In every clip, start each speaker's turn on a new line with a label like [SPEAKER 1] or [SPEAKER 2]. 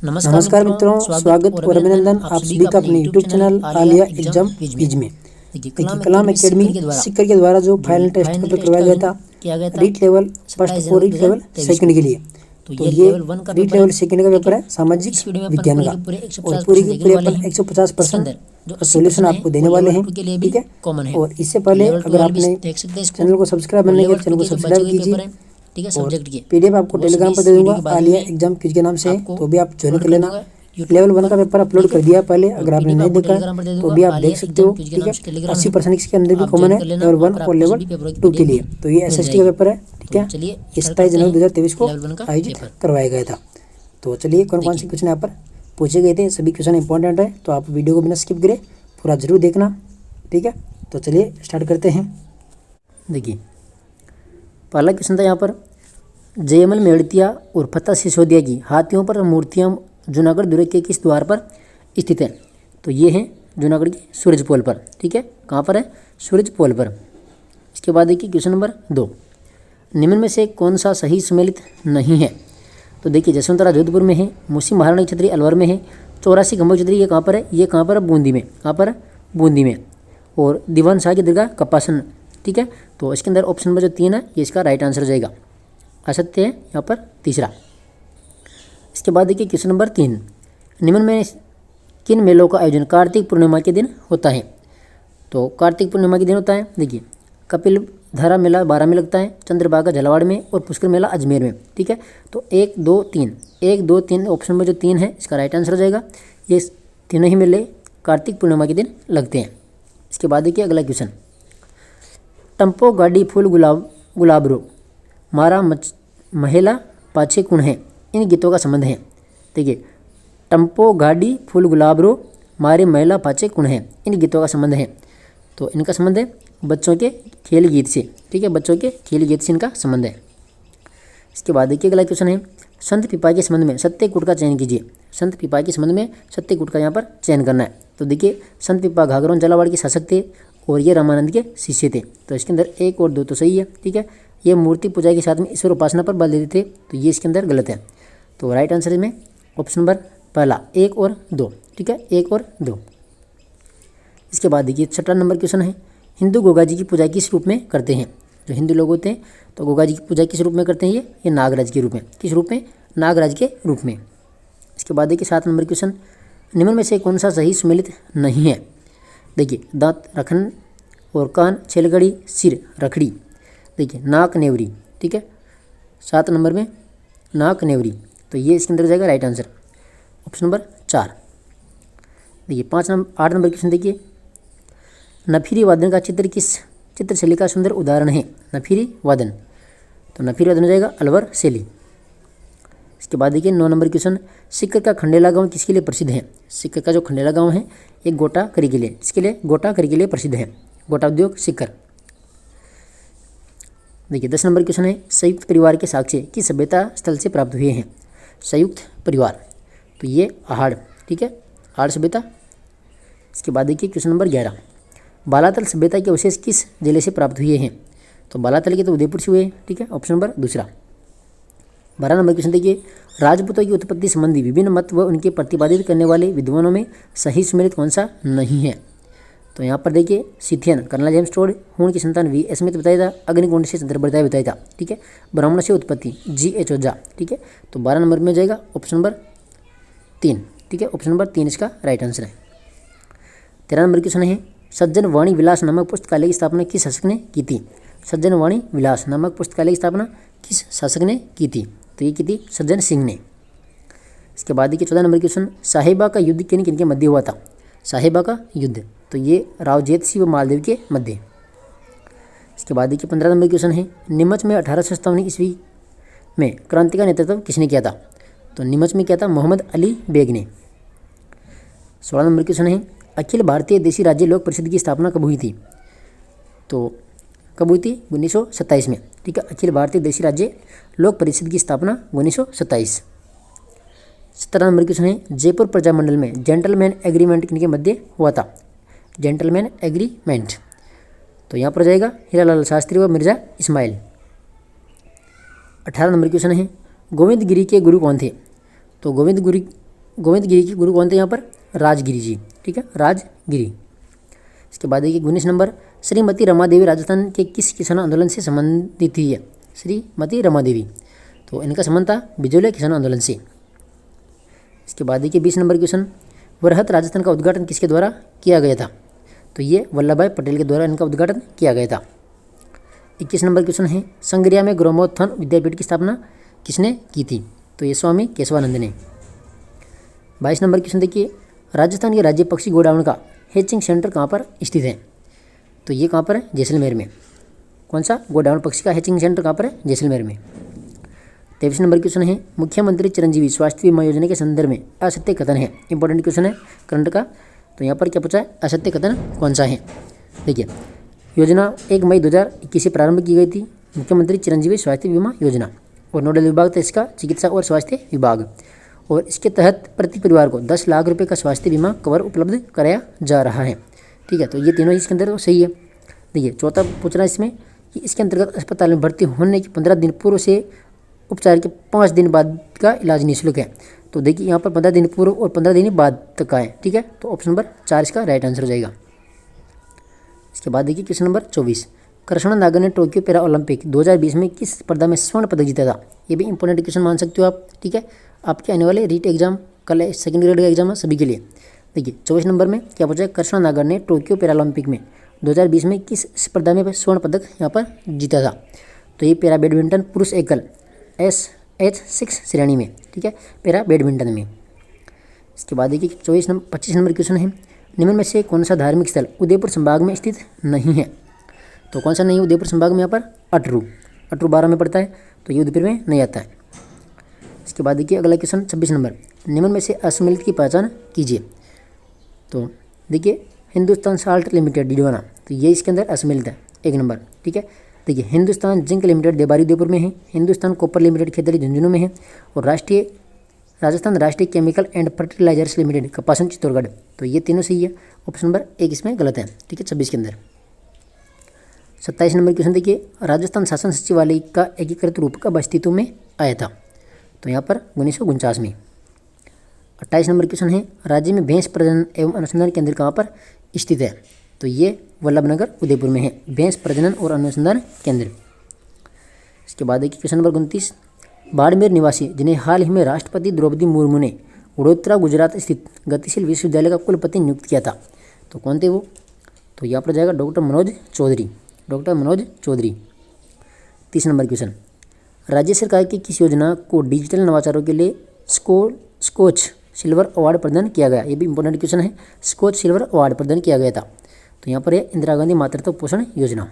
[SPEAKER 1] नमस्कार मित्रों, स्वागत और अभिनंदन आप सभी का अपने YouTube channel Alia exam quiz में। देखिए, कलाम एकेडमी सीकर के द्वारा जो फाइनल टेस्ट पेपर करवाया गया था रीट लेवल फर्स्ट और रीट लेवल सेकंड के लिए, तो ये रीट लेवल सेकंड का पेपर है सामाजिक विज्ञान का, और पूरी की पूरी अपन 150% सोल्यूशन आपको देने वाले हैं। ठीक है, और इससे पहले अगर आपने चैनल को सब्सक्राइब नहीं किया, चैनल को सब्सक्राइब कीजिए।
[SPEAKER 2] ठीक है, सब्जेक्ट की
[SPEAKER 1] पीडीएफ आपको टेलीग्राम पर दे दूंगा आलिया एग्जाम क्विज के नाम से, तो भी आप ज्वाइन कर लेना। लेवल 1 का पेपर अपलोड कर दिया पहले, अगर आपने नहीं देखा तो भी आप देख सकते हो। ठीक है, 80% इसके अंदर भी कॉमन है लेवल 1 और लेवल 2 के लिए। तो ये एसएसटी का पेपर है। ठीक है, 27 जनवरी 2023 को आयोजित करवाया गया था। तो चलिए, कौन कौन से क्वेश्चन यहाँ पर पूछे गए थे, सभी क्वेश्चन इंपॉर्टेंट है, तो आप वीडियो को बिना स्किप करें पूरा जरूर देखना। ठीक है, तो चलिए स्टार्ट करते हैं। देखिए, पहला क्वेश्चन था यहाँ पर, जयमल मेड़तिया और फतेह सिसोदिया की हाथियों पर मूर्तियाँ जूनागढ़ दुर्ग के किस द्वार पर स्थित है? तो ये है जूनागढ़ के सूरज पोल पर। ठीक है, कहाँ पर है? सूरज पोल पर। इसके बाद देखिए क्वेश्चन नंबर 2, निम्न में से कौन सा सही सम्मिलित नहीं है? तो देखिए, जसवंतरा जोधपुर में है, मुंशी महाराणा की छतरी अलवर में है, 84 खंभों की छतरी ये कहाँ पर है? ये कहाँ पर है? बूंदी में। कहाँ पर है? बूंदी में। और दीवान शाह की दरगाह कपासन। ठीक है, तो इसके अंदर ऑप्शन नंबर जो 3 है ये इसका राइट आंसर हो जाएगा। असत्य है यहाँ पर तीसरा। इसके बाद देखिए क्वेश्चन नंबर 3, निम्न में किन मेलों का आयोजन कार्तिक पूर्णिमा के दिन होता है? तो कार्तिक पूर्णिमा के दिन होता है, देखिए, कपिल धारा मेला 12 में लगता है, चंद्रभागा झालावाड़ में, और पुष्कर मेला अजमेर में। ठीक है, तो 1 2 3 ऑप्शन में जो 3 है इसका राइट आंसर हो जाएगा। ये तीनों ही मेले कार्तिक पूर्णिमा के दिन लगते हैं। इसके बाद देखिए अगला क्वेश्चन, टम्पो गाड़ी फूल गुलाबरो मारा महिला पाछे कुण है, इन गीतों का संबंध है? देखिए, टम्पो गाड़ी फूल गुलाबरो मारे महिला पाछे कुण है, इन गीतों का संबंध है। तो इनका संबंध है बच्चों के खेल गीत से। ठीक है, बच्चों के खेल गीत से इनका संबंध है। इसके बाद देखिए अगला क्वेश्चन है, संत पिपा के संबंध में सत्य कूट का चयन कीजिए। संत पिपा के संबंध में सत्य कूट का यहाँ पर चयन करना है। तो देखिए, संत पिपा घाघरों झालावाड़ के शासक थे और ये रामानंद के शिष्य थे। तो इसके अंदर 1 और 2 तो सही है। ठीक है, ये मूर्ति पूजा के साथ में ईश्वर उपासना पर बल देते थे, तो ये इसके अंदर गलत है। तो राइट आंसर में ऑप्शन नंबर पहला 1 और 2। ठीक है, 1 और 2। इसके बाद देखिए 6 नंबर क्वेश्चन है, हिंदू गोगा जी की पूजा किस रूप में करते हैं? जो हिंदू लोग होते हैं तो गोगा जी की पूजा किस रूप में करते हैं? ये नागराज के रूप में। किस रूप में? नागराज के रूप में। इसके बाद देखिए 7 नंबर क्वेश्चन, निम्न में से कौन सा सही सम्मिलित नहीं है? देखिए, दांत रखन और कान छेलगड़ी सिर रखड़ी। देखिए, नाक नेवरी। ठीक है, 7 नंबर में नाक नेवरी, तो ये इसके अंदर जाएगा राइट आंसर, ऑप्शन नंबर 4। देखिए 8 नंबर क्वेश्चन देखिए, नफीरी वादन का चित्र किस चित्रशैली का सुंदर उदाहरण है? नफीरी वादन, तो नफीरी वादन हो जाएगा अलवर शैली। इसके बाद देखिए 9 नंबर क्वेश्चन, सीकर का खंडेला गांव किसके लिए प्रसिद्ध है? सीकर का जो खंडेला गांव है ये गोटा करी के लिए, इसके लिए गोटा करी के लिए प्रसिद्ध है, गोटा उद्योग सीकर। देखिए 10 नंबर क्वेश्चन है, संयुक्त परिवार के साक्ष्य किस सभ्यता स्थल से प्राप्त हुए हैं? संयुक्त परिवार, तो ये आहड़। ठीक है, आहड़ सभ्यता। इसके बाद देखिए क्वेश्चन नंबर 11, बालातल सभ्यता के अवशेष किस जिले से प्राप्त हुए हैं? तो बालातल के तो उदयपुर से हुए। ठीक है, ऑप्शन नंबर दूसरा। 12 नंबर क्वेश्चन देखिए, राजपूतों की उत्पत्ति संबंधी विभिन्न मत व उनके प्रतिपादित करने वाले विद्वानों में सही सम्मिलित कौन सा नहीं है? तो यहाँ पर देखिए, सिथियन कर्नल जेम्स टोड, हूण की संतान वी स्मिथ बताया था, अग्निकुंड से चंद्रप्रदाय बताया था। ठीक है, ब्राह्मण से उत्पत्ति G.H. ओझा। ठीक है, तो 12 नंबर में जाएगा ऑप्शन नंबर 3। ठीक है, ऑप्शन नंबर 3 इसका राइट आंसर है। 13 नंबर क्वेश्चन है, सज्जन वाणी विलास नामक पुस्तकालय की स्थापना किस शासक ने की थी? सज्जन वाणी विलास नामक पुस्तकालय की स्थापना किस शासक ने की थी? तो ये की थी सज्जन सिंह ने। इसके बाद देखिए 14 नंबर क्वेश्चन, साहिबा का युद्ध किन किन के मध्य हुआ था? साहिबा का युद्ध, तो ये रावजेत सिंह व मालदेव के मध्य। इसके बाद देखिए 15 नंबर क्वेश्चन है, नीमच में 1857 ईस्वी में क्रांति का नेतृत्व किसने किया था? तो नीमच में किया था मोहम्मद अली बेग ने। 16 नंबर क्वेश्चन है, अखिल भारतीय देशी राज्य लोक परिषद की स्थापना कब हुई थी? तो कब हुई थी? 1927 में। ठीक है, अखिल भारतीय देशी राज्य लोक परिषद की स्थापना 1927। 17 नंबर क्वेश्चन है, जयपुर प्रजामंडल में जेंटलमैन एग्रीमेंट किनके मध्य हुआ था? जेंटलमैन एग्रीमेंट, तो यहाँ पर जाएगा हीरालाल शास्त्री व मिर्जा इस्माइल। 18 नंबर क्वेश्चन है, गोविंद गिरी के गुरु कौन थे? तो गोविंद गोविंदगिरी के गुरु कौन थे यहाँ पर? राजगिरी जी, ठीक है, राजगिरी। इसके बाद देखिए 19 नंबर, श्रीमती रमा देवी राजस्थान के किस किसान आंदोलन से संबंधित थी है? श्रीमती रमा देवी, तो इनका संबंध था बिजोलिया किसान आंदोलन से। इसके बाद देखिए 20 नंबर क्वेश्चन, वरहत राजस्थान का उद्घाटन किसके द्वारा किया गया था? तो ये वल्लभ भाई पटेल के द्वारा इनका उद्घाटन किया गया था। 21 नंबर क्वेश्चन है, संग्रिया में ग्रामोत्थान विद्यापीठ की स्थापना किसने की थी? तो ये स्वामी केशवानंद ने। 22 नंबर क्वेश्चन देखिए, राजस्थान के राज्य पक्षी गोडाउन का हैचिंग सेंटर कहाँ पर स्थित है? तो ये कहाँ पर है? जैसलमेर में। कौन सा गोडाउन पक्षी का हैचिंग सेंटर कहाँ पर है? जैसलमेर में। 23 नंबर क्वेश्चन है, मुख्यमंत्री चिरंजीवी स्वास्थ्य बीमा योजना के संदर्भ में असत्य कथन है। इंपॉर्टेंट क्वेश्चन है करंट का। तो यहाँ पर क्या पूछा है? असत्य कथन कौन सा है? देखिए, योजना 1 मई 2021 से प्रारंभ की गई थी, मुख्यमंत्री चिरंजीवी स्वास्थ्य बीमा योजना, और नोडल विभाग था इसका चिकित्सा और स्वास्थ्य विभाग, और इसके तहत प्रति परिवार को 10 लाख रुपए का स्वास्थ्य बीमा कवर उपलब्ध कराया जा रहा है। ठीक है, तो ये तीनों इसके अंदर तो सही है। देखिए, चौथा पूछ रहा है इसमें कि इसके अंतर्गत अस्पताल में भर्ती होने के 15 दिन पूर्व से उपचार के 5 दिन बाद का इलाज निःशुल्क है। तो देखिए यहाँ पर 15 दिन पूर्व और 15 दिन बाद तक का है। ठीक है, तो ऑप्शन नंबर 4 इसका राइट आंसर हो जाएगा। इसके बाद देखिए क्वेश्चन नंबर 24, कृष्णा नागर ने टोक्यो पैरा ओलंपिक 2020 में किस स्पर्धा में स्वर्ण पदक जीता था? ये भी इंपॉर्टेंट क्वेश्चन मान सकते हो आप। ठीक है, आपके आने वाले रीट एग्जाम कल सेकंड ग्रेड का एग्जाम है सभी के लिए। देखिए 24 नंबर में क्या पूछा है? कृष्णा नागर ने टोक्यो पैरा ओलंपिक में 2020 में किस स्पर्धा में स्वर्ण पदक यहाँ पर जीता था? तो ये पैरा बैडमिंटन पुरुष एकल SH6 श्रेणी में। ठीक है, पैरा बैडमिंटन में। इसके बाद देखिए 25 नंबर क्वेश्चन है, निम्न में से कौन सा धार्मिक स्थल उदयपुर संभाग में स्थित नहीं है? तो कौन सा नहीं है उदयपुर संभाग में? यहाँ पर अटरू 12 में पड़ता है, तो ये उदयपुर में नहीं आता है। इसके बाद देखिए अगला क्वेश्चन 26 नंबर, निम्न में से असम्मिलित की पहचान कीजिए। तो देखिए हिंदुस्तान साल्ट लिमिटेड डिडवाना, तो ये इसके अंदर असम्मिलित है 1 नंबर। ठीक है, देखिए हिंदुस्तान जिंक लिमिटेड देबारी उदयपुर में है, हिंदुस्तान कॉपर लिमिटेड खेतड़ी झुंझुनू में है, और Rajasthan Rashtriya chemical and fertilisers limited Kapasan Chittorgarh. तो ये तीनों सही है, ऑप्शन नंबर 1 इसमें गलत है। ठीक है, 26 के अंदर। 27 नंबर क्वेश्चन देखिए, राजस्थान शासन सचिवालय का एकीकृत रूप कब अस्तित्व में आया था? तो यहाँ पर 1949 में। 28 नंबर क्वेश्चन है, राज्य में भैंस प्रजनन एवं अनुसंधान केंद्र कहाँ पर स्थित है? तो ये वल्लभनगर उदयपुर में है, भैंस प्रजनन और अनुसंधान केंद्र। इसके बाद देखिए क्वेश्चन नंबर 29, बाड़मेर निवासी जिन्हें हाल ही में राष्ट्रपति द्रौपदी मुर्मू ने वडोदरा गुजरात स्थित गतिशील विश्वविद्यालय का कुलपति नियुक्त किया था, तो कौन थे वो? तो यहाँ पर जाएगा doctor Manoj Chaudhary. 30 number question, राज्य सरकार की किस योजना को डिजिटल नवाचारों के लिए स्कोच सिल्वर अवार्ड प्रदान किया गया? ये भी इंपॉर्टेंट क्वेश्चन है, स्कोच सिल्वर अवार्ड प्रदान किया गया था। तो यहाँ पर है इंदिरा गांधी मातृत्व पोषण योजना।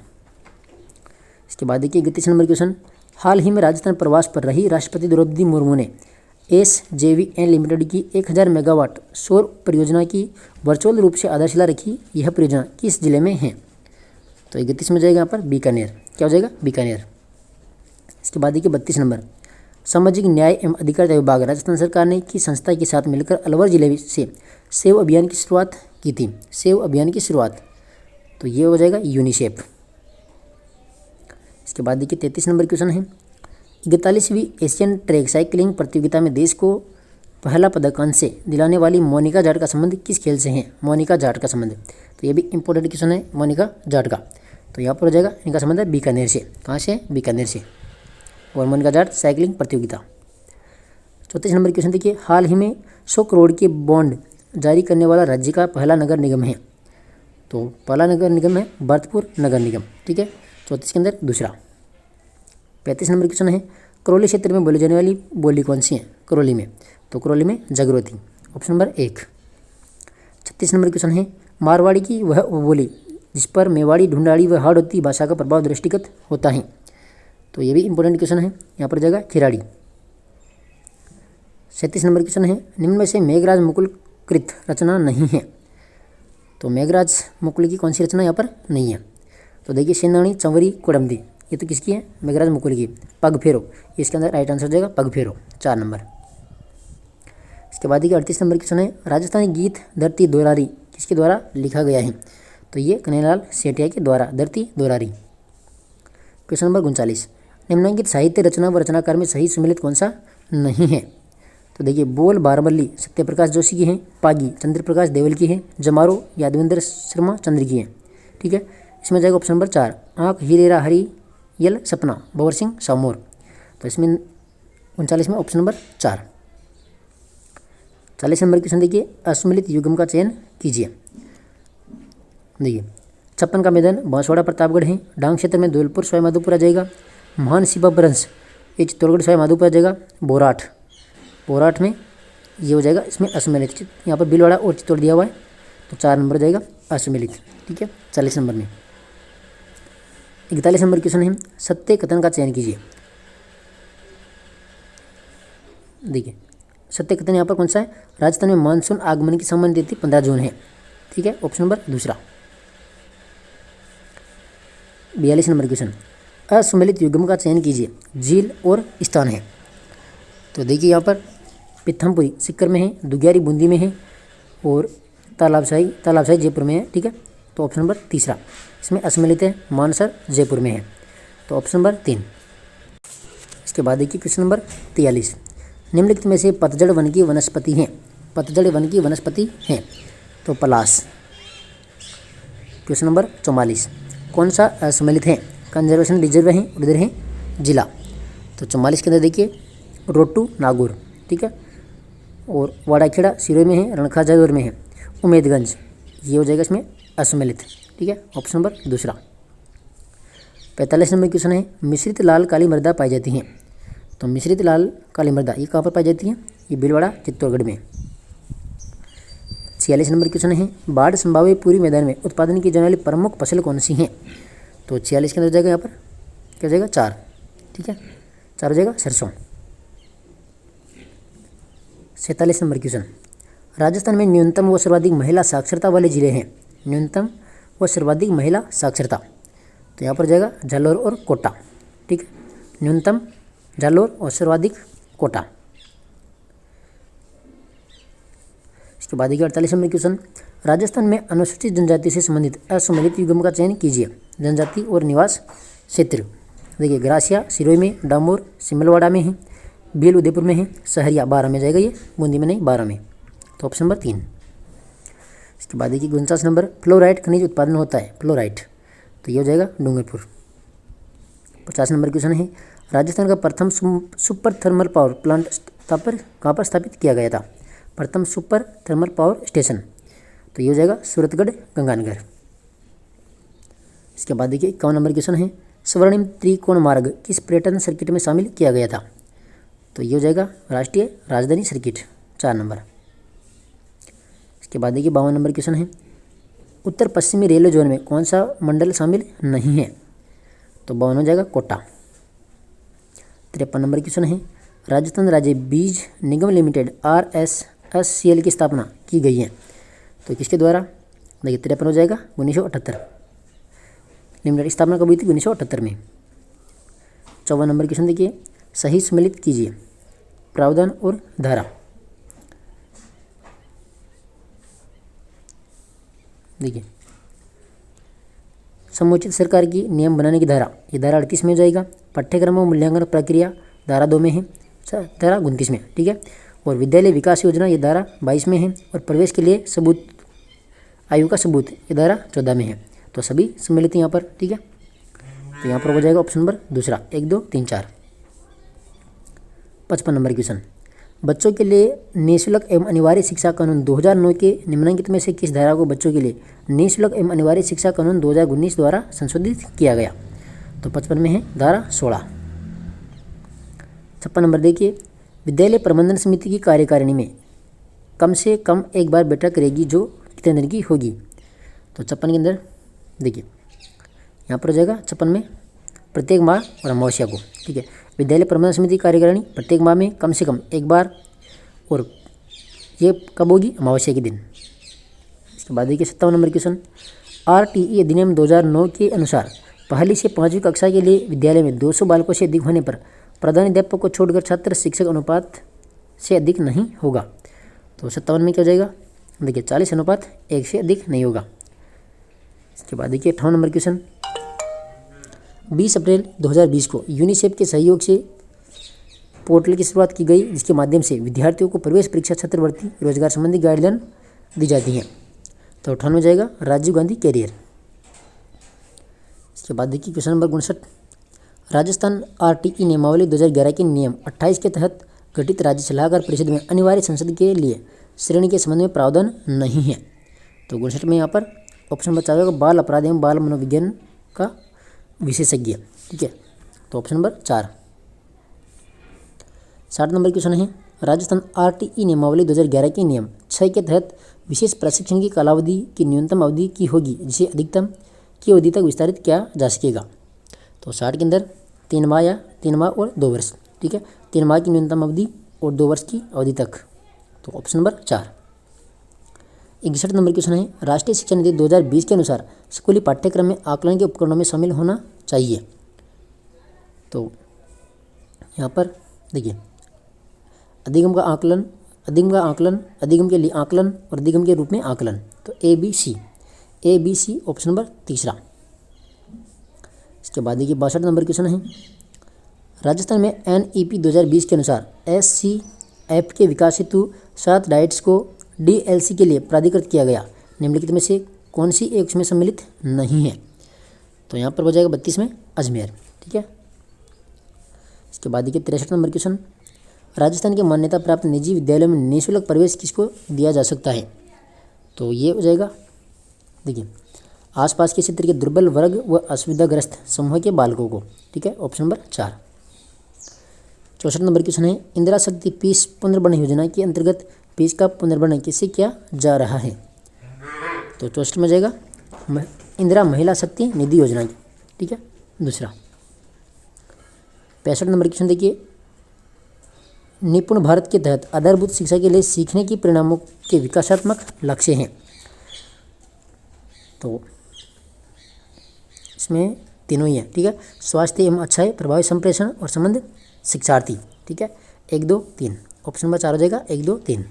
[SPEAKER 1] इसके बाद देखिए 31 नंबर क्वेश्चन, हाल ही में राजस्थान प्रवास पर रही राष्ट्रपति द्रौपदी मुर्मू ने SJVN लिमिटेड की 1000 मेगावाट सौर परियोजना की वर्चुअल रूप से आधारशिला रखी। यह परियोजना किस जिले में है? तो 31 में जाएगा यहाँ पर बीकानेर। क्या हो जाएगा? बीकानेर। इसके बाद देखिए 32 नंबर, सामाजिक न्याय एवं अधिकारिता विभाग राजस्थान सरकार ने किस संस्था के साथ मिलकर अलवर जिले से सेव अभियान की शुरुआत की थी? सेव अभियान की शुरुआत, तो ये हो जाएगा यूनिसेफ। इसके बाद देखिए 33 नंबर क्वेश्चन है, 41वीं एशियन ट्रैक साइकिलिंग प्रतियोगिता में देश को पहला पदक अंश दिलाने वाली मोनिका जाट का संबंध किस खेल से है? मोनिका जाट का संबंध, तो ये भी इंपॉर्टेंट क्वेश्चन है मोनिका जाट का। तो यहाँ पर हो जाएगा इनका संबंध है बीकानेर से। कहाँ से? बीकानेर से। और मोनिका जाट साइकिलिंग प्रतियोगिता। 34 नंबर क्वेश्चन देखिए, हाल ही में 100 करोड़ के बॉन्ड जारी करने वाला राज्य का पहला नगर निगम है? तो पहला नगर निगम है भरतपुर नगर निगम। ठीक है, 34 के अंदर दूसरा। 35 नंबर क्वेश्चन है, करौली क्षेत्र में बोली जाने वाली बोली कौन सी है करौली में? तो करौली में जागृति, ऑप्शन नंबर 1। 36 नंबर क्वेश्चन है, मारवाड़ी की वह बोली जिस पर मेवाड़ी ढूंढाड़ी व हाड़ौती भाषा का प्रभाव दृष्टिगत होता है? तो ये भी इंपॉर्टेंट क्वेश्चन है, यहाँ पर जाएगा खिराड़ी। 37 नंबर क्वेश्चन है, निम्न में से मेघराज मुकुल कृत रचना नहीं है? तो मेघराज मुकुल की कौन सी रचना यहाँ पर नहीं है? तो देखिए सेनानी चंवरी कोडमदी, ये तो किसकी है? मेघराज मुकुल की। पग फेरो, इसके अंदर राइट आंसर हो जाएगा पग फेरो, 4 नंबर। इसके बाद देखिए 38 नंबर क्वेश्चन है, राजस्थानी गीत धरती दोरारी किसके द्वारा लिखा गया है? तो ये कन्हैयालाल सेठिया के द्वारा, धरती दोरारी। क्वेश्चन नंबर 39, निम्नलिखित साहित्य रचना व रचनाकार में सही सम्मिलित कौन सा नहीं है? तो देखिए बोल बारबल्ली सत्यप्रकाश जोशी की है, पागी चंद्र प्रकाश देवल की है, जमारो यादवेंद्र शर्मा चंद्र की है। ठीक है, इसमें जाएगा ऑप्शन नंबर 4 आँख हिरेरा हरी यल सपना भंवर सिंह सामोर। तो इसमें 39 में ऑप्शन नंबर 4। 40 नंबर क्वेश्चन देखिए असम्मिलित युग्म का चयन कीजिए। देखिए 56 का मैदान बांसवाड़ा प्रतापगढ़ है, डांग क्षेत्र में धौलपुर सवाई माधोपुर आ जाएगा, महान शिवा ब्रंश ये चित्तौड़गढ़ सवाई माधोपुर आ जाएगा, बोराट में ये हो जाएगा इसमें असम्मिलित। यहाँ पर भीलवाड़ा और चित्तौड़ दिया हुआ है तो 4 नंबर जाएगा असम्मिलित। ठीक है, 40 नंबर में 41 नंबर क्वेश्चन है सत्य कथन का चयन कीजिए। देखिए सत्य कथन यहाँ पर कौन सा है, राजस्थान में मानसून आगमन की सामान्य तिथि 15 जून है। ठीक है, ऑप्शन नंबर दूसरा। 42 नंबर क्वेश्चन असम्मिलित युग्म का चयन कीजिए, झील और स्थान है। तो देखिए यहाँ पर पिथमपुरी सिक्कर में है, दुग्यारी बूंदी में है और तालाबशाही जयपुर में है। ठीक है, तो ऑप्शन नंबर तीसरा इसमें असम्मिलित है, मानसर जयपुर में है। तो ऑप्शन नंबर 3। इसके बाद देखिए क्वेश्चन नंबर 43 निम्नलिखित में से पतझड़ वन की वनस्पति हैं। तो पलाश। क्वेश्चन नंबर 44 कौन सा असम्मिलित है, कंजर्वेशन रिजर्व है, उधर है जिला। तो 44 के अंदर देखिए रोटू नागौर। ठीक है, और वाड़ाखेड़ा सिरोही में है, रणखा जादौर में है, उमेदगंज ये हो जाएगा इसमें असम्मिलित। ठीक है, ऑप्शन नंबर दूसरा। 45 नंबर क्वेश्चन है मिश्रित लाल काली मृदा पाई जाती हैं। तो मिश्रित लाल काली मृदा ये कहाँ पर पाई जाती है, ये भीलवाड़ा चित्तौड़गढ़ में। 46 नंबर क्वेश्चन है बाढ़ संभावित पूरी मैदान में उत्पादन की जाने वाली प्रमुख फसल कौन सी हैं। तो 46 के अंदर जाएगा यहाँ पर क्या जाएगा 4। ठीक है, 4 हो जाएगा सरसों। 47 नंबर क्वेश्चन राजस्थान में न्यूनतम व सर्वाधिक महिला साक्षरता वाले जिले हैं। न्यूनतम व सर्वाधिक महिला साक्षरता तो यहाँ पर जाएगा जालौर और कोटा। ठीक है, न्यूनतम जालौर और सर्वाधिक कोटा। इसके बाद 48 नंबर क्वेश्चन राजस्थान में अनुसूचित जनजाति से संबंधित असम्मिलित युग्म का चयन कीजिए। जनजाति और निवास क्षेत्र देखिए ग्रासिया सिरोही में, डामोर सिमलवाड़ा में है, भील उदयपुर में है, सहरिया 12 में जाएगा, ये बूंदी में नहीं 12 में। तो ऑप्शन नंबर 3। इसके बाद देखिए 49 नंबर फ्लोराइट खनिज उत्पादन होता है, फ्लोराइट तो ये हो जाएगा डूंगरपुर। 50 नंबर क्वेश्चन है राजस्थान का प्रथम सुपर थर्मल पावर प्लांट कहाँ पर स्थापित किया गया था। प्रथम सुपर थर्मल पावर स्टेशन तो ये हो जाएगा सूरतगढ़ गंगानगर। इसके बाद देखिए 51 नंबर क्वेश्चन है स्वर्णिम त्रिकोण मार्ग किस पर्यटन सर्किट में शामिल किया गया था। तो ये हो जाएगा राष्ट्रीय राजधानी सर्किट 4 नंबर। इसके बाद देखिए 52 नंबर क्वेश्चन है उत्तर पश्चिमी रेलवे जोन में कौन सा मंडल शामिल नहीं है। तो 52 हो जाएगा कोटा। 53 नंबर क्वेश्चन है राजस्थान राज्य बीज निगम लिमिटेड RSSCL की स्थापना की गई है। तो किसके द्वारा देखिए 53 हो जाएगा 1978। लिमिटेड स्थापना कब हुई थी 1978 में। 54 नंबर क्वेश्चन देखिए सही सम्मिलित कीजिए प्रावधान और धारा। देखिए समुचित सरकार की नियम बनाने की धारा ये धारा 38 में हो जाएगा। पाठ्यक्रम और मूल्यांकन प्रक्रिया धारा 2 में है, धारा 29 में। ठीक है, और विद्यालय विकास योजना ये धारा 22 में है, और प्रवेश के लिए सबूत आयु का सबूत ये धारा 14 में है। तो सभी सम्मिलित यहाँ पर। ठीक है, तो यहाँ पर हो जाएगा ऑप्शन नंबर दूसरा 1 2 3 4। 55 नंबर क्वेश्चन बच्चों के लिए निःशुल्क एवं अनिवार्य शिक्षा कानून 2009 के निम्नलिखित में से किस धारा को बच्चों के लिए निःशुल्क एवं अनिवार्य शिक्षा कानून 2019 द्वारा संशोधित किया गया। तो 55 में है धारा 16। 56 नंबर देखिए विद्यालय प्रबंधन समिति की कार्यकारिणी में कम से कम एक बार बैठक करेगी जो कितने दिन की होगी। तो 56 के अंदर देखिए यहाँ पर हो जाएगा 56 में प्रत्येक माह और अमावस्या को। ठीक है, विद्यालय प्रबंधन समिति कार्यकारिणी प्रत्येक माह में कम से कम एक बार, और ये कब होगी अमावस्या के दिन। इसके बाद देखिए 57 नंबर क्वेश्चन RTE अधिनियम 2009 के अनुसार पहली से 5वीं कक्षा के लिए विद्यालय में 200 बालकों से अधिक होने पर प्रधानाध्यापक को छोड़कर छात्र शिक्षक अनुपात से अधिक नहीं होगा। तो 57 में क्या हो जाएगा देखिए 40:1 से अधिक नहीं होगा। इसके बाद देखिए 58 नंबर क्वेश्चन 20 अप्रैल 2020 को यूनिसेफ के सहयोग से पोर्टल की शुरुआत की गई जिसके माध्यम से विद्यार्थियों को प्रवेश परीक्षा, छात्रवृत्ति, रोजगार संबंधी गाइडलाइन दी जाती हैं। तो 98 में जाएगा राजीव गांधी कैरियर। इसके बाद देखिए क्वेश्चन नंबर 59, राजस्थान आरटीई नियमावली 2011 के नियम 28 के तहत गठित राज्य सलाहकार परिषद में अनिवार्य संसद के लिए श्रेणी के संबंध में प्रावधान नहीं है। तो 59 में यहाँ पर ऑप्शन बचा होगा बाल अपराध एवं बाल मनोविज्ञान का विशेषज्ञ। ठीक है, तो ऑप्शन नंबर 4। 60 नंबर क्वेश्चन है, राजस्थान आरटीई नियमावली 2011 के नियम 6 के तहत विशेष प्रशिक्षण की कालावधि की न्यूनतम अवधि की होगी जिसे अधिकतम की अवधि तक विस्तारित किया जा सकेगा। तो 60 के अंदर 3 माह और 2 वर्ष। ठीक है, 3 माह की न्यूनतम अवधि और 2 वर्ष की अवधि तक। तो ऑप्शन नंबर 4। 61 नंबर क्वेश्चन है, राष्ट्रीय शिक्षा नीति 2020 के अनुसार स्कूली पाठ्यक्रम में आकलन के उपकरणों में शामिल होना चाहिए। तो यहाँ पर देखिए अधिगम का आकलन, अधिगम के लिए आकलन और अधिगम के रूप में आकलन। तो A B C option number 3। इसके बाद देखिए 62 नंबर क्वेश्चन है, राजस्थान में NEP 2020 के अनुसार SCF के विकास हेतु 7 डाइट्स को DLC के लिए प्राधिकृत किया गया, निम्नलिखित में से कौन सी एक उसमें सम्मिलित नहीं है। तो यहाँ पर हो जाएगा 32 में अजमेर। ठीक है, इसके बाद देखिए 63 नंबर क्वेश्चन, राजस्थान के मान्यता प्राप्त निजी विद्यालयों में निःशुल्क प्रवेश किसको दिया जा सकता है। तो ये हो जाएगा देखिए आसपास के क्षेत्र के दुर्बल वर्ग व असुविधाग्रस्त समूह के बालकों को। ठीक है, ऑप्शन नंबर 4। 64 नंबर क्वेश्चन है, इंदिरा शक्ति पीस पुनर्भरण योजना के अंतर्गत पीस का पुनर्भरण किससे किया जा रहा है। तो 64 में जाएगा इंदिरा महिला शक्ति निधि योजना की। ठीक है, दूसरा। 65 नंबर क्वेश्चन देखिए, निपुण भारत के तहत आधारभूत शिक्षा के लिए सीखने की परिणामों के विकासात्मक लक्ष्य हैं। तो इसमें तीनों ही है। ठीक है, स्वास्थ्य एवं अच्छाई, प्रभावी संप्रेषण और संबंध शिक्षार्थी। ठीक है, 1 2 3 ऑप्शन नंबर 4 हो जाएगा 1 2 3।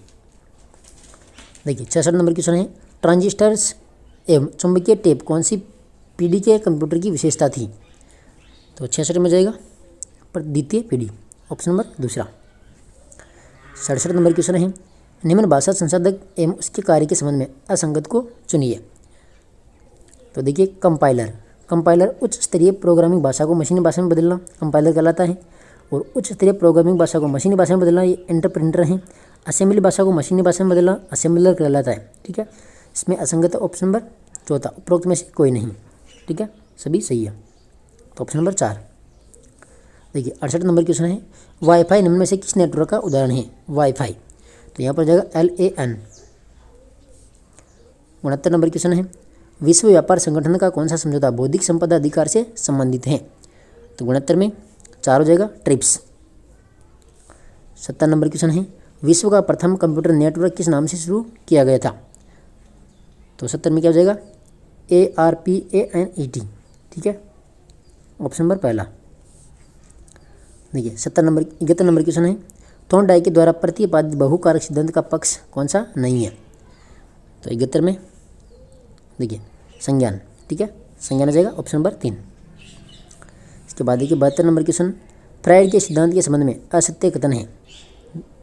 [SPEAKER 1] देखिए 66 नंबर क्वेश्चन है, ट्रांजिस्टर्स एवं चुंबकीय टेप कौन सी पीढ़ी के कंप्यूटर की विशेषता थी। तो 66 में जाएगा पर द्वितीय पीढ़ी, ऑप्शन नंबर 2। 67 नंबर क्वेश्चन है, निम्न भाषा संसाधक एवं उसके कार्य के संबंध में असंगत को चुनिए। तो देखिए कंपाइलर उच्च स्तरीय प्रोग्रामिंग भाषा को मशीनी भाषा में बदलना कंपाइलर कहलाता है, और उच्च स्तरीय प्रोग्रामिंग भाषा को मशीनी भाषा में बदलना ये इंटरप्रेटर है। असेंबली भाषा को मशीनी भाषा में बदलना असेंबलर कहलाता है। ठीक है, इसमें असंगत ऑप्शन नंबर 4, उपरोक्त में से कोई नहीं। ठीक है, सभी सही है। तो ऑप्शन नंबर 4। देखिए 68 नंबर क्वेश्चन है, वाईफाई निम्न में से किस नेटवर्क का उदाहरण है। वाईफाई, तो यहाँ पर जाएगा LAN। 69 नंबर क्वेश्चन है, विश्व व्यापार संगठन का कौन सा समझौता बौद्धिक संपदा अधिकार से संबंधित है। तो 69 में 4 हो जाएगा ट्रिप्स। 70 नंबर क्वेश्चन है, विश्व का प्रथम कंप्यूटर नेटवर्क किस नाम से शुरू किया गया था। तो 70 में क्या हो जाएगा ARPANET। ठीक है, ऑप्शन नंबर 1। देखिए 71 नंबर क्वेश्चन है, थॉर्नडाइक के द्वारा प्रतिपादित बहुकारक सिद्धांत का पक्ष कौन सा नहीं है। तो 71 में देखिए संज्ञान। ठीक है, संज्ञान हो जाएगा ऑप्शन नंबर 3। इसके बाद देखिए 72 नंबर क्वेश्चन, फ्रायड के सिद्धांत के संबंध में असत्य कथन है।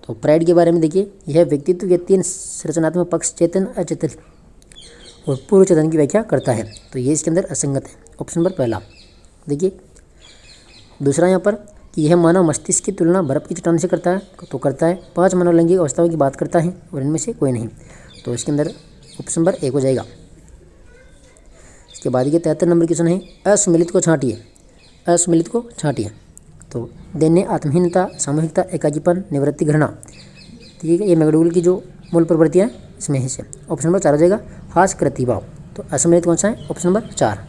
[SPEAKER 1] तो फ्रायड के बारे में देखिए, यह व्यक्तित्व के 3 संरचनात्मक पक्ष चेतन, अचेतन और पूर्व चेतन की व्याख्या करता है। तो ये इसके अंदर असंगत है, ऑप्शन नंबर 1। देखिए दूसरा यहाँ पर कि यह मानव मस्तिष्क की तुलना बर्फ की चट्टान से करता है। तो करता है। 5 मनोलैंगिक अवस्थाओं की बात करता है और इनमें से कोई नहीं। तो इसके अंदर ऑप्शन नंबर 1 हो जाएगा। इसके बाद ये 73 नंबर क्वेश्चन है, असुमिलित को छांटिए। असुमिलित को छांटिए। तो दैन्य, आत्महीनता, सामूहिकता, एकाकीपन, निवृत्ति, घृणा। ठीक है, ये मैकडूगल की जो मूल प्रवृत्तियाँ हैं इसमें से ऑप्शन नंबर 4 हो जाएगा, हास प्रतिभाव। तो असुमिलित कौन सा है, ऑप्शन नंबर 4।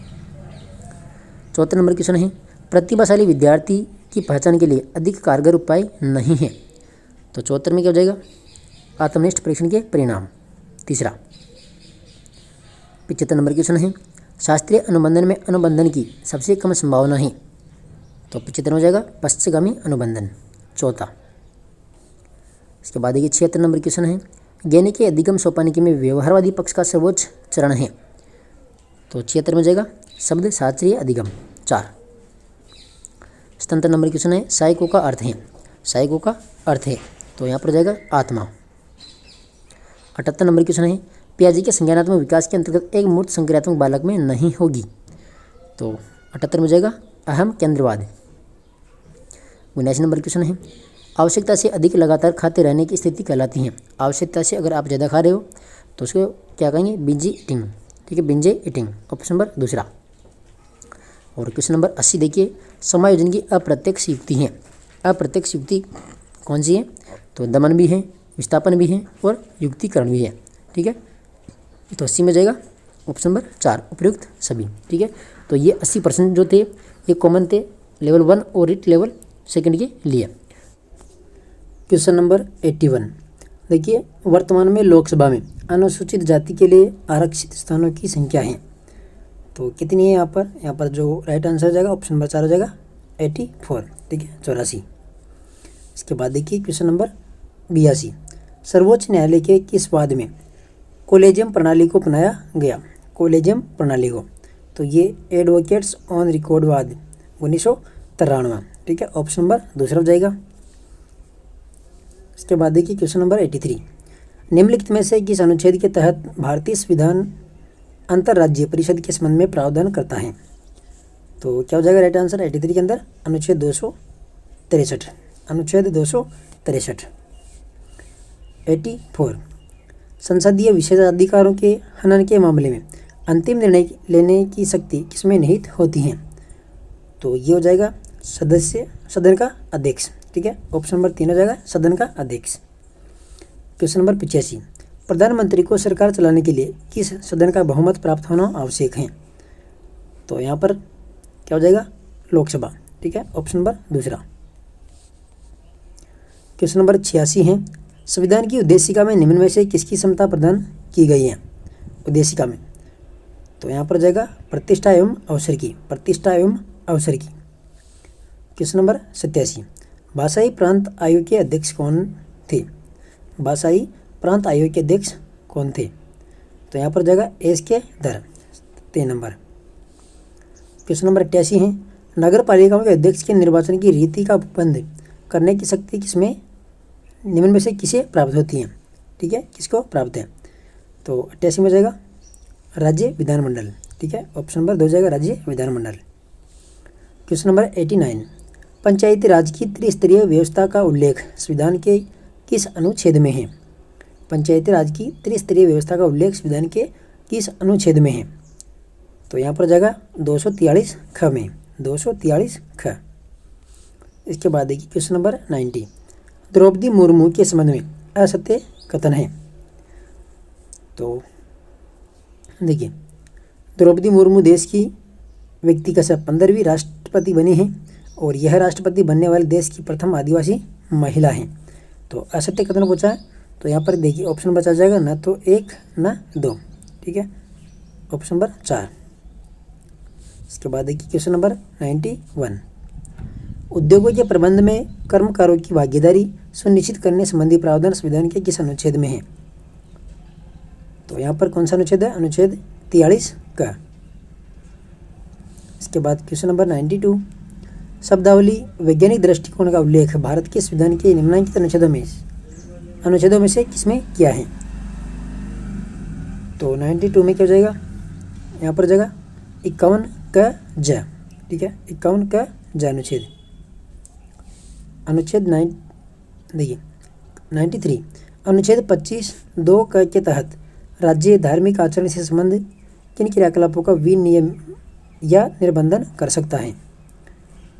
[SPEAKER 1] 74 नंबर क्वेश्चन है, प्रतिभाशाली विद्यार्थी की पहचान के लिए अधिक कारगर उपाय नहीं है। तो 74 में क्या हो जाएगा, आत्मनिष्ठ परीक्षण के परिणाम। तीसरा। 75 नंबर क्वेश्चन है, शास्त्रीय अनुबंधन में अनुबंधन की सबसे कम संभावना है। तो 75 हो जाएगा, पश्चगामी अनुबंधन। चौथा। इसके बाद देखिए 76 नंबर क्वेश्चन है, ज्ञानी के अधिगम सोपानिकी में व्यवहारवादी पक्ष का सर्वोच्च चरण है। तो 76 में जाएगा, शब्द शास्त्रीय अधिगम। 4। 77 नंबर क्वेश्चन है, साइको का अर्थ है। साइको का अर्थ है, तो यहाँ पर हो जाएगा आत्मा। 78 नंबर क्वेश्चन है, पियाजे के संज्ञानात्मक विकास के अंतर्गत एक मूर्त संक्रियात्मक बालक में नहीं होगी। तो 78 में हो जाएगा अहम केंद्रवाद। 79 नंबर क्वेश्चन है, आवश्यकता से अधिक लगातार खाते रहने की स्थिति कहलाती है। आवश्यकता से अगर आप ज़्यादा खा रहे हो तो उसको क्या कहेंगे, बिंजी ईटिंग। ठीक है, बिंजे ईटिंग, ऑप्शन नंबर दूसरा। और क्वेश्चन नंबर 80 देखिए, समायोजन की अप्रत्यक्ष युक्ति है। अप्रत्यक्ष युक्ति कौन सी है? तो दमन भी है, विस्थापन भी है और युक्तिकरण भी है। ठीक है, तो 80 में जाएगा ऑप्शन नंबर 4, उपयुक्त सभी। ठीक है, तो ये 80% जो थे ये कॉमन थे लेवल 1 और रीट लेवल 2 के लिए। क्वेश्चन नंबर 81 देखिए, वर्तमान में लोकसभा में अनुसूचित जाति के लिए आरक्षित स्थानों की संख्या है। तो कितनी है यहाँ पर? यहाँ पर जो राइट आंसर हो जाएगा ऑप्शन नंबर 4 हो जाएगा 84। ठीक है, 84। इसके बाद देखिए क्वेश्चन नंबर 82, सर्वोच्च न्यायालय के किस वाद में कोलेजियम प्रणाली को अपनाया गया? कोलेजियम प्रणाली को, तो ये एडवोकेट्स ऑन रिकॉर्ड वाद 1993। ठीक है, ऑप्शन नंबर दूसरा हो जाएगा। इसके बाद देखिए क्वेश्चन नंबर 83, निम्नलिखित में से किस अनुच्छेद के तहत भारतीय संविधान अंतर्राज्यीय परिषद के संबंध में प्रावधान करता है? तो क्या हो जाएगा राइट आंसर 83 के अंदर? अनुच्छेद 263। अनुच्छेद 263। 84, संसदीय विशेषाधिकारों के हनन के मामले में अंतिम निर्णय लेने की शक्ति किसमें निहित होती है? तो ये हो जाएगा सदन का अध्यक्ष। ठीक है, ऑप्शन नंबर 3 हो जाएगा सदन का अध्यक्ष। क्वेश्चन नंबर 85, प्रधानमंत्री को सरकार चलाने के लिए किस सदन का बहुमत प्राप्त होना आवश्यक है? तो यहाँ पर क्या हो जाएगा? लोकसभा। ठीक है, ऑप्शन नंबर दूसरा। क्वेश्चन नंबर 86 है, संविधान की उद्देशिका में निम्न में से किसकी क्षमता प्रदान की गई है? उद्देशिका में, तो यहाँ पर जाएगा प्रतिष्ठा एवं अवसर की। प्रतिष्ठा एवं अवसर की। क्वेश्चन नंबर 87, भाषाई प्रांत आयोग के अध्यक्ष कौन थे? भाषाई प्रांत आयोग के अध्यक्ष कौन थे? तो यहाँ पर जाएगा SK धर, 3 नंबर। क्वेश्चन नंबर 88 है, नगर पालिकाओं के अध्यक्ष के निर्वाचन की रीति का उपबंध करने की शक्ति किसमें निम्न में से किसे प्राप्त होती है? ठीक है, किसको प्राप्त है? तो 88 में जाएगा राज्य विधानमंडल। ठीक है, ऑप्शन नंबर 2 जाएगा राज्य विधानमंडल। क्वेश्चन नंबर 89, पंचायती राज की त्रिस्तरीय व्यवस्था का उल्लेख संविधान के किस अनुच्छेद में है? पंचायती राज की त्रिस्तरीय व्यवस्था का उल्लेख संविधान के किस अनुच्छेद में है? तो यहाँ पर जाएगा 243 ख में, 243 ख। इसके बाद देखिए क्वेश्चन नंबर 90, द्रौपदी मुर्मू के संबंध में असत्य कथन है। तो देखिए, द्रौपदी मुर्मू देश की व्यक्तिगत 15वीं राष्ट्रपति बनी है और यह राष्ट्रपति बनने वाले देश की प्रथम आदिवासी महिला है। तो असत्य कथन पूछा है, तो यहाँ पर देखिए ऑप्शन बचा जाएगा ना तो 1 ना 2। ठीक है, ऑप्शन नंबर 4। इसके बाद देखिए क्वेश्चन नंबर 91, उद्योगों के प्रबंध में कर्मकारों की भागीदारी सुनिश्चित करने संबंधी प्रावधान संविधान के किस अनुच्छेद में है? तो यहाँ पर कौन सा अनुच्छेद है? अनुच्छेद 43 का। इसके बाद क्वेश्चन नंबर 92, शब्दावली वैज्ञानिक दृष्टिकोण का उल्लेख भारत के संविधान के निम्नलिखित अनुच्छेदों में से किसमें किया है? तो 92 में क्या हो जाएगा? यहाँ पर जाएगा 51 का ज। ठीक है, 51 का ज अनुच्छेद। अनुच्छेद 9 देखिए 93, अनुच्छेद 25(2) के तहत राज्य धार्मिक आचरण से संबंध किन क्रियाकलापों का विनियम या निर्बंधन कर सकता है?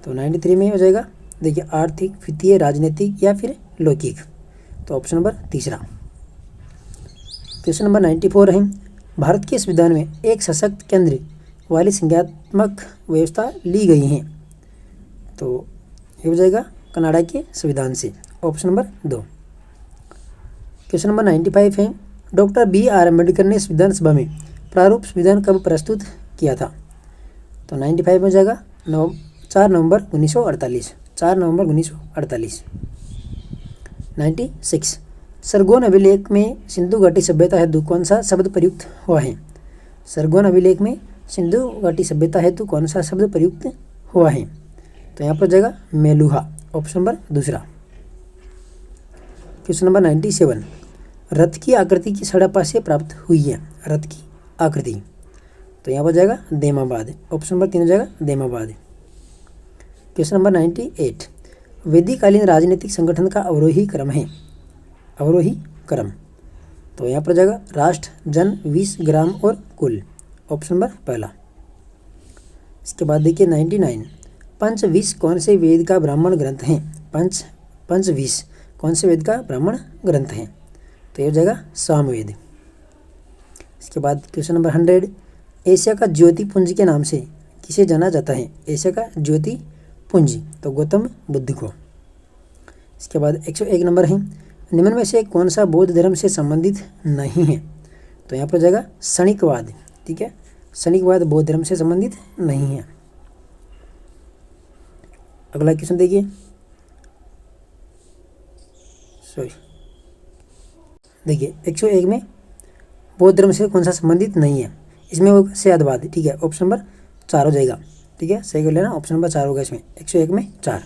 [SPEAKER 1] तो 93 में हो जाएगा देखिए आर्थिक, वित्तीय, राजनीतिक या फिर लौकिक। तो ऑप्शन नंबर तीसरा। क्वेश्चन नंबर 94 है, भारत के संविधान में एक सशक्त केंद्र वाली संज्ञात्मक व्यवस्था ली गई है। तो ये हो जाएगा कनाडा के संविधान से, ऑप्शन नंबर 2। क्वेश्चन नंबर 95 है, डॉक्टर BR अम्बेडकर ने संविधान सभा में प्रारूप संविधान कब प्रस्तुत किया था? तो 95 में जाएगा 4 नवंबर 1948। 4 नवंबर 1948। 96, सरगोन अभिलेख में सिंधु घाटी सभ्यता हेतु कौन सा शब्द प्रयुक्त हुआ है? सरगोन अभिलेख में सिंधु घाटी सभ्यता हेतु कौन सा शब्द प्रयुक्त हुआ है? तो यहाँ पर जाएगा मेलुहा, ऑप्शन नंबर दूसरा। क्वेश्चन नंबर 97, रथ की आकृति किस हड़प्पा से प्राप्त हुई है? रथ की आकृति, तो यहाँ पर जाएगा देमाबाद, ऑप्शन नंबर 3 हो जाएगा देमाबाद। क्वेश्चन नंबर 98, वैदिक कालीन राजनीतिक संगठन का अवरोही क्रम है? अवरोही क्रम, तो यहाँ पर जाएगा राष्ट्र, जन, विष, ग्राम और कुल, ऑप्शन नंबर पहला। इसके बाद देखिए 99, पंचविश कौन से वेद का ब्राह्मण ग्रंथ है? पंचविश कौन से वेद का ब्राह्मण ग्रंथ है? तो ये हो जाएगा सामवेद। इसके बाद क्वेश्चन नंबर 100, एशिया का ज्योति पुंज के नाम से किसे जाना जाता है? एशिया का ज्योति पुंज, तो गौतम बुद्ध को। इसके बाद 101 नंबर है, निम्न में से कौन सा बौद्ध धर्म से संबंधित नहीं है? तो यहाँ पर जाएगा क्षणिकवाद, ठीक है, क्षणिकवाद बौद्ध धर्म से संबंधित नहीं है। अगला क्वेश्चन देखिए, देखिए 101 में बौद्ध धर्म से कौन सा संबंधित नहीं है? इसमें वो सयादवाद, ठीक है, ऑप्शन नंबर 4 हो जाएगा, ठीक है, सही कर लेना, ऑप्शन नंबर 4 होगा इसमें, 101 में 4।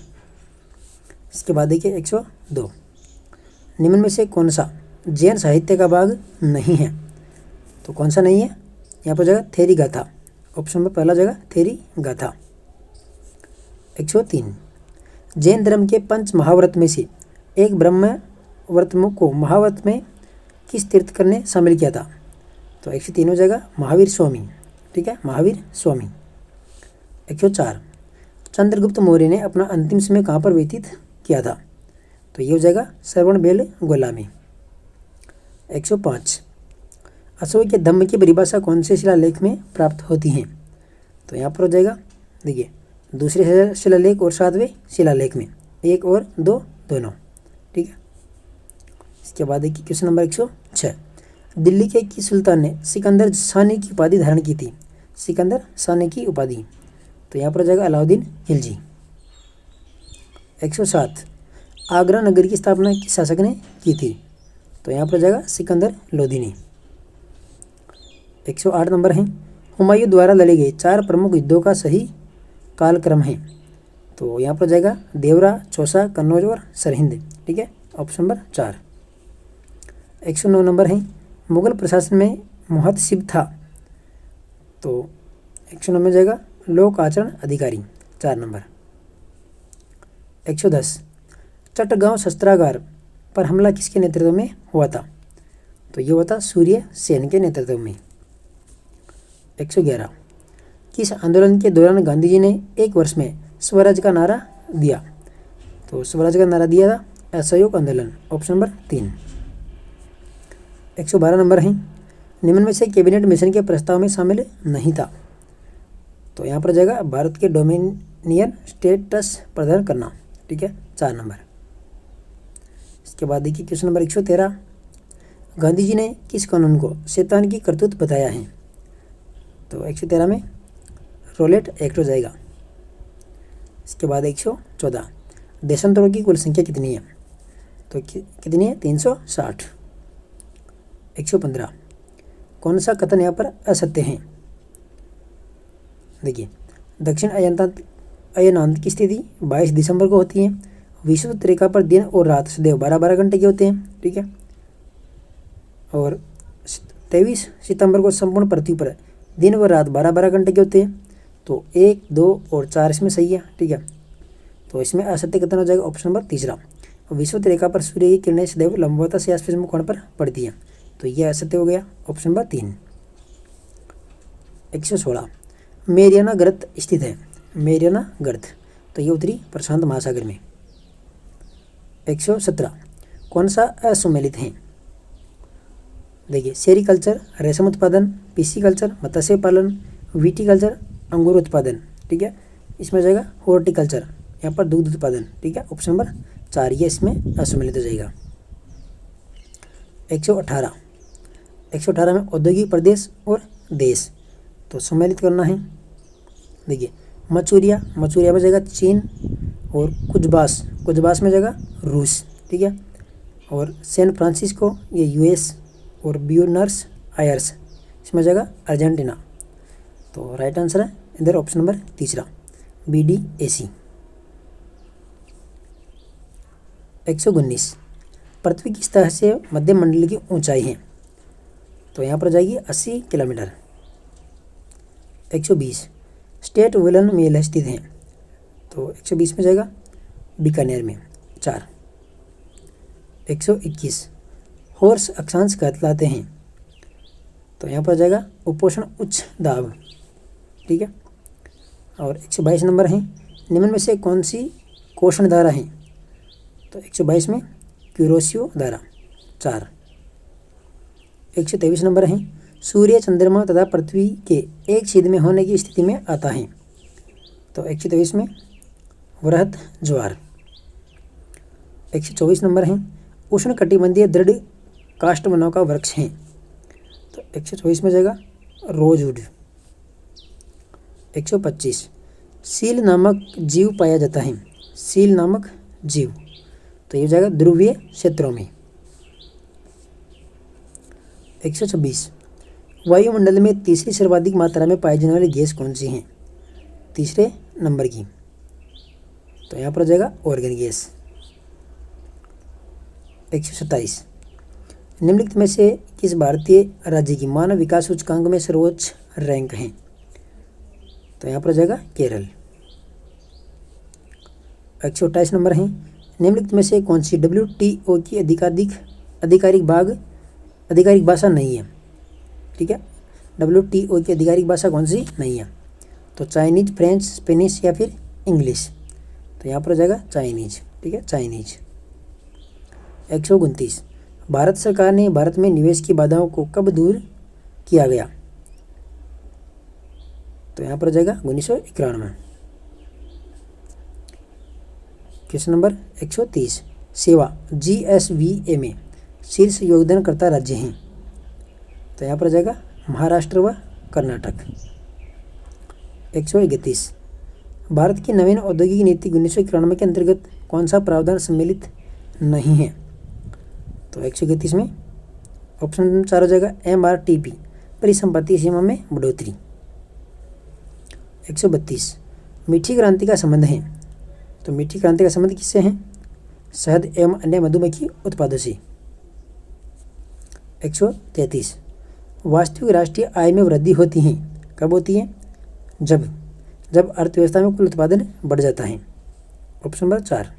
[SPEAKER 1] इसके बाद देखिए 102, निम्न में से कौन सा जैन साहित्य का भाग नहीं है? तो कौन सा नहीं है? यहाँ पर जाएगा थेरी गाथा, ऑप्शन नंबर पहला जाएगा थेरी गाथा। 103, जैन धर्म के 5 महाव्रत में से एक ब्रह्म व्रत को महाव्रत में किस तीर्थंकर ने शामिल किया था? तो 103 हो जाएगा महावीर स्वामी, ठीक है, महावीर स्वामी। 104, चंद्रगुप्त मौर्य ने अपना अंतिम समय कहाँ पर व्यतीत किया था? तो ये हो जाएगा श्रवण बेल गोला में। 105, अशोक के धम्म की परिभाषा कौन से शिलालेख में प्राप्त होती है? तो यहाँ पर हो जाएगा, देखिए दूसरे शिलालेख और 7वें शिलालेख में, 1 और 2 दोनों, ठीक है। इसके बाद देखिए क्वेश्चन नंबर 106, दिल्ली के किस सुल्तान ने सिकंदर सानी की उपाधि धारण की थी? सिकंदर सानी की उपाधि, तो यहाँ पर हो जाएगा अलाउद्दीन खिलजी। 107, आगरा नगर की स्थापना किस शासक ने की थी? तो यहाँ पर हो जाएगा सिकंदर लोधी ने। 108 नंबर है, हुमायूं द्वारा लड़े गए 4 प्रमुख युद्धों का सही कालक्रम है? तो यहाँ पर जाएगा देवरा, चौसा, कन्नौज और सरहिंद, ठीक है, ऑप्शन नंबर 4। 109 नंबर है, मुगल प्रशासन में मुहतसिब था? तो 109 में जाएगा लोक आचरण अधिकारी, 4 नंबर। 110, चटगांव शस्त्रागार पर हमला किसके नेतृत्व में हुआ था? तो ये हुआ था सूर्य सेन के नेतृत्व में। 111, किस आंदोलन के दौरान गांधी जी ने 1 वर्ष में स्वराज का नारा दिया? तो स्वराज का नारा दिया था असहयोग आंदोलन, ऑप्शन नंबर 3। 112 नंबर है, निम्न में से कैबिनेट मिशन के प्रस्ताव में शामिल नहीं था? तो यहाँ पर जाएगा भारत के डोमिनियन स्टेटस प्रदान करना, ठीक है, 4 नंबर। इसके बाद देखिए क्वेश्चन नंबर 113, गांधी जी ने किस कानून को शैतान की करतूत बताया है? तो 113 में रोलेट एक्ट हो जाएगा। इसके बाद 114, देशांतरों की कुल संख्या कितनी है? तो कितनी है? 360। 115, कौन सा कथन यहाँ पर असत्य है? देखिए दक्षिण अयनांत की स्थिति 22 दिसंबर को होती है, विषुवत रेखा पर दिन और रात सदैव 12-12 घंटे के होते हैं, ठीक है, और 23 सितंबर को संपूर्ण पृथ्वी पर दिन व रात 12-12 घंटे के होते हैं। तो 1, 2 और 4 इसमें सही है, ठीक है, तो इसमें असत्य कथन हो जाएगा ऑप्शन नंबर 3। विषुवत रेखा पर सूर्य की किरणें सदैव लंबवता से आसपास कोण पर पड़ती हैं, तो यह असत्य हो गया, ऑप्शन नंबर 3। 116, मेरियाना गर्त स्थित है? मेरियाना गर्त, तो ये उत्तरी प्रशांत महासागर में। 117, कौन सा असुमेलित है? देखिए सेरिकल्चर, रेशम उत्पादन, पिसिकल्चर, मत्स्य पालन, विटिकल्चर, अंगूर उत्पादन, ठीक है, इसमें जाएगा हॉर्टिकल्चर, यहाँ पर दूध उत्पादन, ठीक है, ऑप्शन नंबर 4 ये इसमें असुमेलित हो जाएगा। 118 में औद्योगिक प्रदेश और देश, तो सम्मिलित करना है। देखिए मचूरिया में जाएगा चीन, और कुजबास में जाएगा रूस, ठीक है, और सैन फ्रांसिस्को ये यूएस, और ब्यूनर्स आयर्स इसमें जाएगा अर्जेंटीना। तो राइट आंसर है इधर ऑप्शन नंबर 3 BDAC। 119, पृथ्वी की सतह से मध्य मंडल की ऊंचाई है, तो यहाँ पर जाएगी 80 किलोमीटर। 120 स्टेट वेलन मेल स्थित हैं, तो 120 में जाएगा बीकानेर में 4। 121 हॉर्स अक्षांश कहलाते हैं, तो यहाँ पर जाएगा उपोषण उच्च दाब, ठीक है। और 122 नंबर है, निम्न में से कौन सी कोषण धारा है, तो 122 में क्यूरोसियो धारा 4। 123 नंबर है, सूर्य चंद्रमा तथा पृथ्वी के एक छेद में होने की स्थिति में आता है, तो 123 में वृहत ज्वार। 124 नंबर है, उष्णकटिबंधीय दृढ़ काष्ठ वनों का वृक्ष है, तो 124 में जाएगा रोजवुड। 125 सील नामक जीव पाया जाता है, सील नामक जीव, तो ये जाएगा ध्रुवीय क्षेत्रों में। 126 वायुमंडल में तीसरी सर्वाधिक मात्रा में पाई जाने वाली गैस कौन सी है, तीसरे नंबर की, तो यहाँ पर जाएगा ऑर्गन गैस। 127 निम्नलिखित में से किस भारतीय राज्य की मानव विकास सूचकांक में सर्वोच्च रैंक है, तो यहाँ पर जाएगा केरल। 128 नंबर है, निम्नलिखित में से कौन सी WTO की आधिकारिक भाषा नहीं है, ठीक है। WTO की आधिकारिक भाषा कौन सी नहीं है, तो चाइनीज, फ्रेंच, स्पेनिश या फिर इंग्लिश, तो यहाँ पर जाएगा चाइनीज, ठीक है, चाइनीज। 129 भारत सरकार ने भारत में निवेश की बाधाओं को कब दूर किया गया, तो यहाँ पर जाएगा 1991। क्वेश्चन नंबर 130 सेवा GSVA में शीर्ष योगदानकर्ता राज्य हैं, तो यहाँ पर जाएगा महाराष्ट्र व कर्नाटक। 131 भारत की नवीन औद्योगिक नीति 1991 के अंतर्गत कौन सा प्रावधान सम्मिलित नहीं है, तो 131 में ऑप्शन 4 हो जाएगा MRTP परिसंपत्ति सीमा में बढ़ोतरी। 132 मीठी क्रांति का संबंध है, तो मीठी क्रांति का संबंध किससे है, शहद एवं अन्य मधुमक्खी उत्पादों से। 133 वास्तविक राष्ट्रीय आय में वृद्धि होती है, कब होती है, जब अर्थव्यवस्था में कुल उत्पादन बढ़ जाता है, ऑप्शन नंबर 4।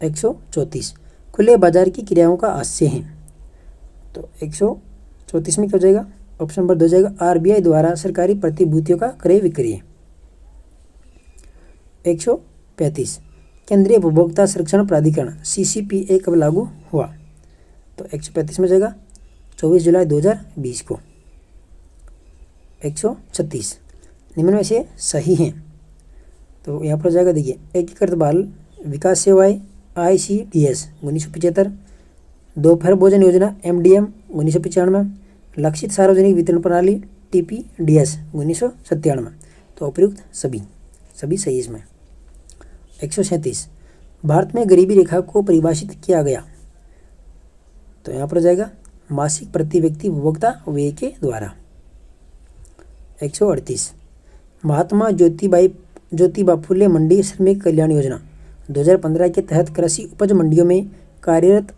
[SPEAKER 1] 134 खुले बाजार की क्रियाओं का आशय है, तो 134 में क्या हो जाएगा, ऑप्शन नंबर 2 हो जाएगा RBI द्वारा सरकारी प्रतिभूतियों का क्रय विक्रय। 135 केंद्रीय उपभोक्ता संरक्षण प्राधिकरण CCPA कब लागू हुआ, तो 135 में जाएगा 24 जुलाई 2020 को। 136 निम्न में से सही हैं, तो यहाँ पर जाएगा, देखिए एकीकृत बाल विकास सेवाएं ICDS 1975, दोपहर भोजन योजना MDM 1995, लक्षित सार्वजनिक वितरण प्रणाली TPDS 1997, तो उपयुक्त सभी सही इसमें। 137 भारत में गरीबी रेखा को परिभाषित किया गया, तो यहाँ पर जाएगा मासिक प्रति व्यक्ति उपभोक्ता व्यय के द्वारा। 138 महात्मा ज्योतिबा फुले मंडी श्रमिक कल्याण योजना 2015 के तहत कृषि उपज मंडियों में कार्यरत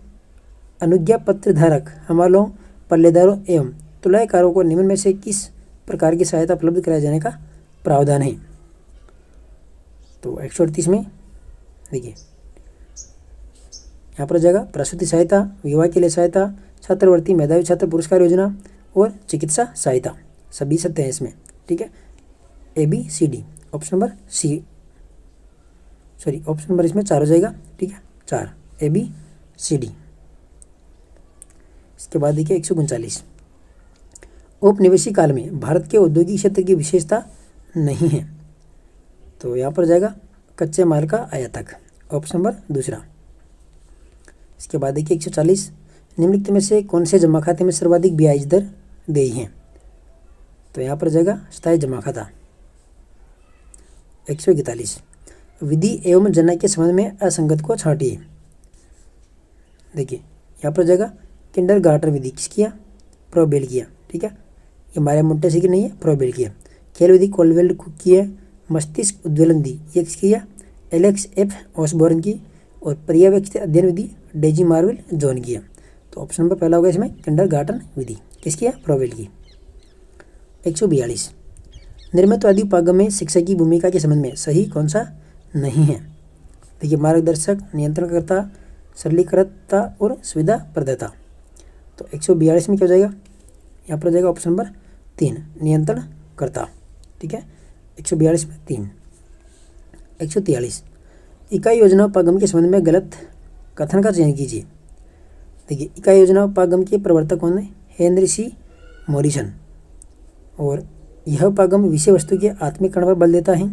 [SPEAKER 1] अनुज्ञा पत्र धारक हमालों, पल्लेदारों एवं तुलाईकारों को निम्न में से किस प्रकार की सहायता उपलब्ध कराए जाने का प्रावधान है, तो 138 में देखिए यहाँ पर जाएगा प्रसूति सहायता, विवाह के लिए सहायता, छात्रवृत्ति, मेधावी छात्र पुरस्कार योजना और चिकित्सा सहायता, सभी सत्य हैं इसमें, ठीक है। ABCD option number option number इसमें 4 हो जाएगा, ठीक है, 4 ABCD। इसके बाद देखिए 139 औपनिवेशिक काल में भारत के औद्योगिक क्षेत्र की विशेषता नहीं है, तो यहाँ पर जाएगा कच्चे माल का आयातक, ऑप्शन नंबर 2। इसके बाद देखिए 140 निम्नलिखित में से कौन से जमा खाते में सर्वाधिक ब्याज दर देय है, तो यहाँ पर जाएगा स्थायी जमा खाता। 141 विधि एवं जनना के संबंध में असंगत को छांटिए, देखिए यहाँ पर जाएगा किंडरगार्टन विधि किसकी है, प्रोबेल किया, ठीक है, ये मारिया मोंटेसी की नहीं है, प्रोबेल किया। खेल विधि कोलवेल्ड कुक की है। मस्तिष्क उद्वेलन विधि ये किसकी है, एलेक्स F ऑसबॉर्न की। और पर्यवेक्षित अध्ययन विधि डेजी मार्वेल जॉन की है। तो ऑप्शन नंबर पहला होगा इसमें किंडरगार्टन विधि। किसकी है? फ्रोवेल की। 142 निर्मितवादी उपागम में शिक्षक की भूमिका के संबंध में सही कौन सा नहीं है? देखिए, मार्गदर्शक, नियंत्रणकर्ता, सरलीकर्ता और सुविधा प्रदाता। तो 142 में क्या हो जाएगा? यहाँ पर हो जाएगा ऑप्शन नंबर 3 नियंत्रणकर्ता। ठीक है, 142 में 3। 143 इकाई योजना उपागम के संबंध में गलत कथन का चयन कीजिए। देखिए, इकाई योजना उपागम के प्रवर्तक कौन है? हेनरी सी मॉरिसन। और यह उपागम विषय वस्तु के आत्मिक कण पर बल देता है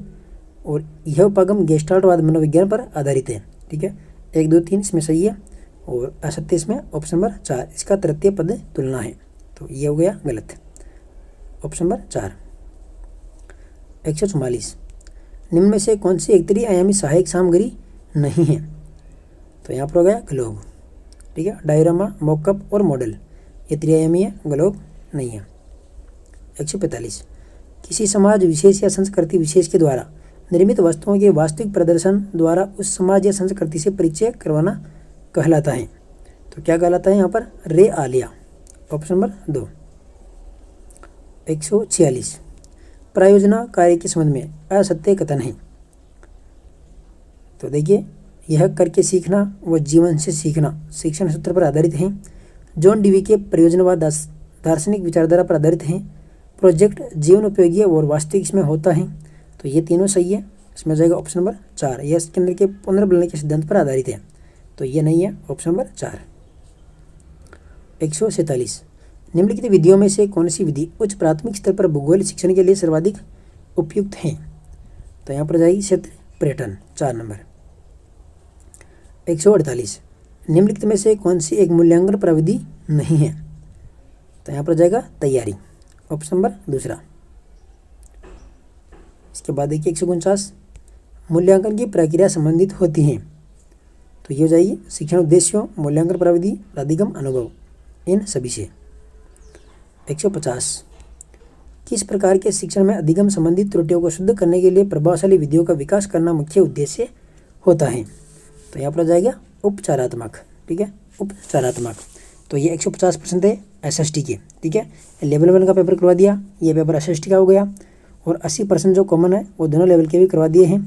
[SPEAKER 1] और यह उपागम गेस्टाल्टवाद मनोविज्ञान पर आधारित है। ठीक है, 1, 2, 3 इसमें सही है और असत्य इसमें ऑप्शन नंबर 4 इसका तृतीय पद तुलना है। तो ये हो गया गलत, ऑप्शन नंबर 4। 144 निम्न में से कौन सी एक त्रिआयामी सहायक सामग्री नहीं है? तो यहाँ पर हो गया ग्लोब। ठीक है, डायरामा, मॉकअप और मॉडल ये त्रिआयामी है, ग्लोब नहीं है। 145 किसी समाज विशेष या संस्कृति विशेष के द्वारा निर्मित वस्तुओं के वास्तविक प्रदर्शन द्वारा उस समाज या संस्कृति से परिचय करवाना कहलाता है। तो क्या कहलाता है यहाँ पर? रे आलिया, ऑप्शन नंबर 2। 146 प्रायोजना कार्य के संबंध में असत्य कथन है। तो देखिए, यह करके सीखना व जीवन से सीखना शिक्षण सूत्र पर आधारित है। जॉन डीवी के प्रयोजनवाद दार्शनिक विचारधारा पर आधारित है। प्रोजेक्ट जीवन उपयोगी और वास्तविक इसमें होता है। तो ये तीनों सही है, इसमें जाएगा ऑप्शन नंबर 4। यह इसके अंदर के पुनर्बलने के सिद्धांत पर आधारित है। तो ये नहीं है, ऑप्शन नंबर 4। 147 निम्नलिखित विधियों में से कौन सी विधि उच्च प्राथमिक स्तर पर भूगोल शिक्षण के लिए सर्वाधिक उपयुक्त है? तो यहाँ पर जाएगी क्षेत्र पर्यटन, 4 नंबर। 148 निम्नलिखित में से कौन सी एक मूल्यांकन प्रविधि नहीं है? तो यहाँ पर जाएगा तैयारी, ऑप्शन नंबर 2। इसके बाद देखिए 149 मूल्यांकन की प्रक्रिया संबंधित होती है। तो ये हो जाएगी शिक्षण उद्देश्यों, मूल्यांकन प्रविधि, अधिगम, अनुभव, इन सभी से। 150 किस प्रकार के शिक्षण में अधिगम संबंधित त्रुटियों को शुद्ध करने के लिए प्रभावशाली विधियों का विकास करना मुख्य उद्देश्य होता है? तो यहाँ पर जाएगा उपचारात्मक। ठीक है, उपचारात्मक। तो ये 150% है SST के। ठीक है, लेवल 1 का पेपर करवा दिया, ये पेपर SST का हो गया। और 80% जो कॉमन है वो दोनों लेवल के भी करवा दिए हैं।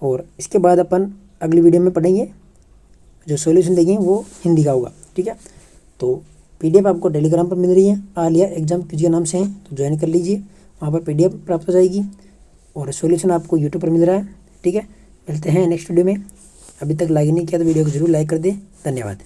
[SPEAKER 1] और इसके बाद अपन अगली वीडियो में पढ़ेंगे, जो सॉल्यूशन देंगे वो हिंदी का होगा। ठीक है, तो PDF आपको टेलीग्राम पर मिल रही है, आलिया एग्जाम क्विज के नाम से है, तो ज्वाइन कर लीजिए, वहाँ पर PDF प्राप्त हो जाएगी। और सॉल्यूशन आपको YouTube पर मिल रहा है। ठीक है, मिलते हैं नेक्स्ट वीडियो में। अभी तक लाइक नहीं किया तो वीडियो को जरूर लाइक कर दें। धन्यवाद।